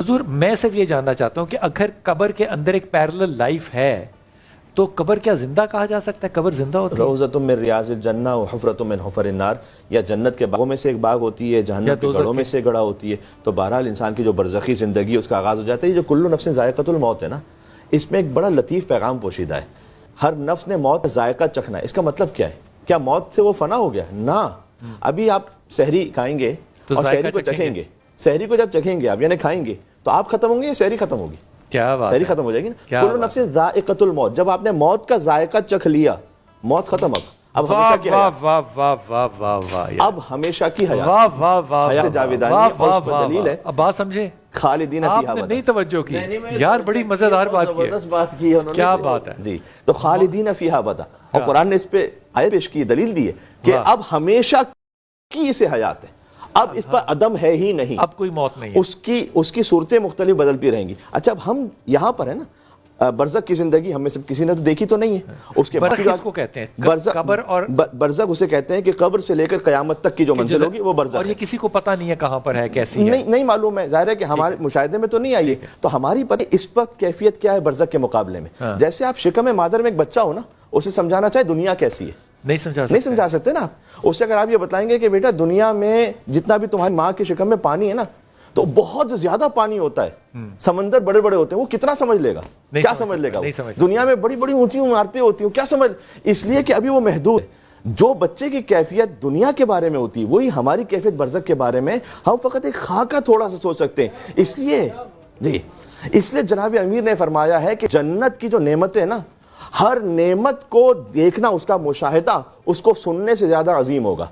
حضور میں صرف یہ جاننا چاہتا ہوں کہ اگر قبر کے اندر ایک پیرلل لائف ہے تو قبر کیا زندہ کہا جا سکتا ہے؟ قبر زندہ ہوتی ہے؟ روضۃ من ریاض الجنہ و حفرۃ من حفر النار، یا جنت کے باغوں میں سے ایک باغ ہوتی ہے، جہنم کے گڑھوں میں سے گڑھا ہوتی ہے. تو بہرحال انسان کی جو برزخی زندگی اس کا آغاز ہو جاتا ہے. یہ جو کل نفس ذائقۃ الموت ہے نا، اس میں ایک بڑا لطیف پیغام پوشیدہ ہے. ہر نفس نے موت کا ذائقہ چکھنا ہے. اس کا مطلب کیا ہے؟ کیا موت سے وہ فنا ہو گیا؟ نہ، ابھی آپ سحری کھائیں گے اور سحری کو چکھیں گے. سحری کو جب چکھیں گے آپ، یعنی کھائیں گے، تو آپ ختم ہوں گے یا سحری ختم ہوگی؟ کیا بات سحری ختم ہو جائے گی نا. کل نفس ذائقۃ الموت، جب آپ نے موت کا ذائقہ چکھ لیا، موت ختم. اب ہمیشہ کی حیات، اب ہمیشہ کی حیات، حیات جاویدانی. اور اس پر دلیل ہے اب بات سمجھے خالدین آپ فیہا نے ابدا. نہیں توجہ کی یار، بڑی مزیدار بات کی ہے. کیا بات ہے جی، تو خالدین فیہا ابدا. اور قرآن نے اس پہ آیت پیش کی، دلیل دی ہے کہ اب ہمیشہ کی اسے حیات ہے، اب اس پر عدم ہے ہی نہیں، اب کوئی موت نہیں ہے. اس کی صورتیں مختلف بدلتی رہیں گی. اچھا، اب ہم یہاں پر ہے نا، برزخ کی زندگی ہم میں سے کسی نے تو دیکھی تو نہیں ہے. اس کے برزخ کس کو کہتے ہیں؟ قبر اور برزخ اسے کہتے ہیں کہ قبر سے لے کر قیامت تک کی جو منزل ہوگی وہ برزخ ہے. اور یہ کسی کو پتہ نہیں ہے کہاں پر ہے، کیسی ہے، نہیں معلوم ہے. ظاہر ہے کہ ہمارے مشاہدے میں تو نہیں آئی ہے. تو ہماری پتہ اس وقت کیفیت کیا ہے برزخ کے مقابلے میں؟ جیسے آپ شکم مادر میں ایک بچہ ہو نا، اسے سمجھانا چاہے دنیا کیسی ہے، نہیں سمجھا سکتے نا آپ. اس سے اگر آپ یہ بتائیں گے کہ بیٹا دنیا میں جتنا بھی تمہاری ماں کی شکم میں پانی ہے نا، تو بہت زیادہ پانی ہوتا ہے، سمندر بڑے بڑے ہوتے ہیں، وہ کتنا سمجھ لے گا؟ کیا سمجھ لے گا؟ دنیا میں بڑی بڑی اونچی عمارتیں ہوتی ہیں، کیا سمجھ؟ اس لیے کہ ابھی وہ محدود ہے. جو بچے کی کیفیت دنیا کے بارے میں ہوتی ہے، وہی ہماری کیفیت برزخ کے بارے میں ہم فقط ایک خاکہ تھوڑا سا سوچ سکتے ہیں. اس لیے جناب امیر نے فرمایا ہے کہ جنت کی جو نعمتیں نا، ہر نعمت کو دیکھنا، اس کا مشاہدہ اس کو سننے سے زیادہ عظیم ہوگا.